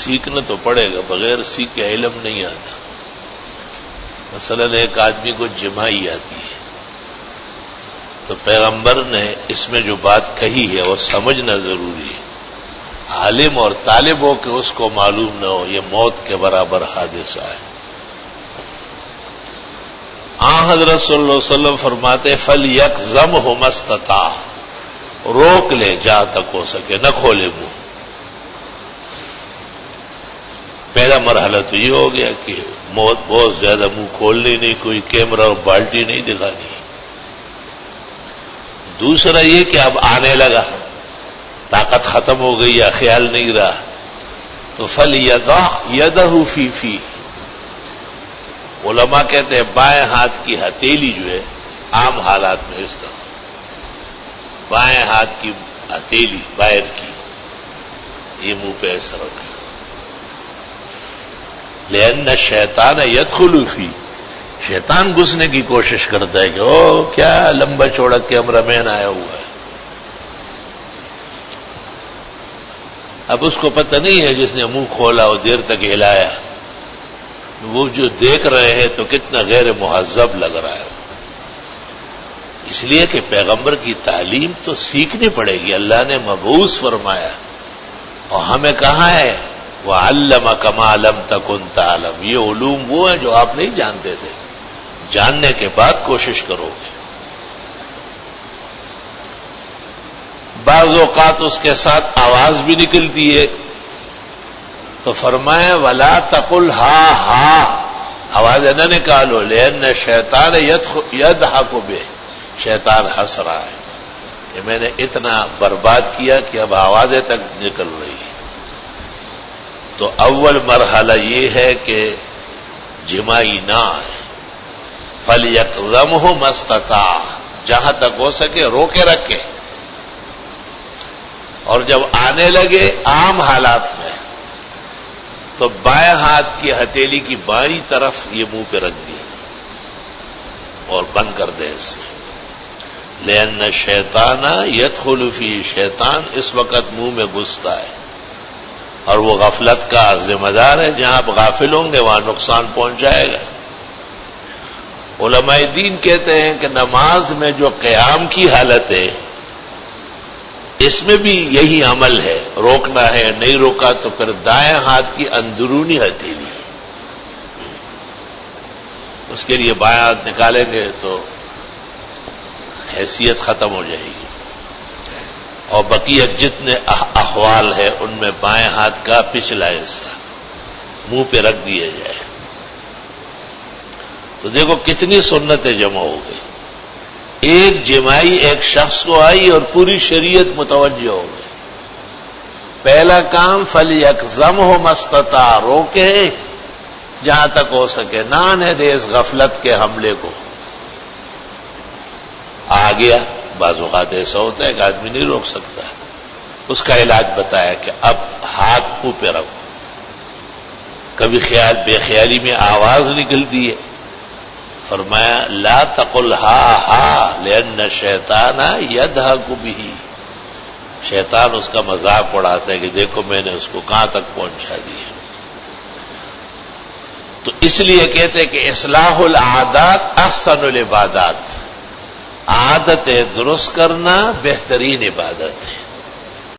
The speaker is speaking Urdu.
سیکھنا تو پڑے گا، بغیر سیکھے علم نہیں آتا۔ مثلا ایک آدمی کو جمائی آتی ہے تو پیغمبر نے اس میں جو بات کہی ہے وہ سمجھنا ضروری ہے۔ عالم اور طالب ہو کہ اس کو معلوم نہ ہو، یہ موت کے برابر حادثہ ہے۔ حضرت صلی اللہ علیہ وسلم فرماتے فَلْيَقْزَمْهُ مَا اسْتَطَاعَ، روک لے جہاں تک ہو سکے، نہ کھولے منہ۔ پہلا مرحلہ تو یہ ہو گیا کہ موت بہت زیادہ منہ کھولنی نہیں، کوئی کیمرہ اور بالٹی نہیں دکھانی۔ دوسرا یہ کہ اب آنے لگا، طاقت ختم ہو گئی یا خیال نہیں رہا، تو فَلْيَضَعْ يَدَهُ فِي فِيهِ۔ علماء کہتے ہیں بائیں ہاتھ کی ہتھیلی جو ہے عام حالات میں اس کا بائیں ہاتھ کی ہتھیلی باہر کی یہ منہ پہ ایسا رکھے، لأن الشیطان يدخل فی، شیطان گھسنے کی کوشش کرتا ہے کہ او کیا لمبا چوڑا کیمرہ مین آیا ہوا ہے۔ اب اس کو پتہ نہیں ہے جس نے منہ کھولا اور دیر تک ہلایا، وہ جو دیکھ رہے ہیں تو کتنا غیر مہذب لگ رہا ہے۔ اس لیے کہ پیغمبر کی تعلیم تو سیکھنی پڑے گی، اللہ نے مبعوث فرمایا اور ہمیں کہا ہے وَعَلَّمَكَ مَا لَمْ تَكُنْ تَعْلَمْ، یہ علوم وہ ہیں جو آپ نہیں جانتے تھے، جاننے کے بعد کوشش کرو گے۔ بعض اوقات اس کے ساتھ آواز بھی نکلتی ہے تو فرمایا وَلَا تَقُلْ ہا ہا، آواز نہ نکالو، لأن الشیطان يضحك بہ، شیطان ہنس رہا ہے کہ میں نے اتنا برباد کیا کہ اب آوازیں تک نکل رہی ہے۔ تو اول مرحلہ یہ ہے کہ جمائی نہ آئے، فَلْيَقْزَمْهُ مَا اسْتَطَاعَ، جہاں تک ہو سکے روکے رکھے، اور جب آنے لگے عام حالات میں تو بائیں ہاتھ کی ہتھیلی کی بائیں طرف یہ منہ پہ رکھ دی اور بند کر دے اس سے، لأن الشیطان يدخل فی، شیطان اس وقت منہ میں گھستا ہے اور وہ غفلت کا ذمہ دار ہے، جہاں آپ غافل ہوں گے وہاں نقصان پہنچ جائے گا۔ علماء دین کہتے ہیں کہ نماز میں جو قیام کی حالت ہے اس میں بھی یہی عمل ہے، روکنا ہے، نہیں روکا تو پھر دائیں ہاتھ کی اندرونی ہتھیلی، اس کے لیے بائیں ہاتھ نکالیں گے تو حیثیت ختم ہو جائے گی، اور بقیہ جتنے احوال ہے ان میں بائیں ہاتھ کا پچھلا حصہ منہ پہ رکھ دیا جائے۔ تو دیکھو کتنی سنتیں جمع ہو گئی، ایک جمائی ایک شخص کو آئی اور پوری شریعت متوجہ ہو گئی۔ پہلا کام فَلْيَقْزَمْهُ مَا اسْتَطَاعَ، روکے جہاں تک ہو سکے، نہ آنے دے اس غفلت کے حملے کو۔ آ گیا، بعض اوقات ایسا ہوتا ہے کہ آدمی نہیں روک سکتا، اس کا علاج بتایا کہ اب ہاتھ منہ پہ رکھو، کبھی بے خیالی میں آواز نکلتی ہے، فرمایا لا تقل ہا ہا لأن الشیطان يضحك بہ، شیطان اس کا مذاق اڑاتا ہے کہ دیکھو میں نے اس کو کہاں تک پہنچا دیا۔ تو اس لیے کہتے ہیں کہ اصلاح العادات احسن العبادات، عادتیں درست کرنا بہترین عبادت ہے۔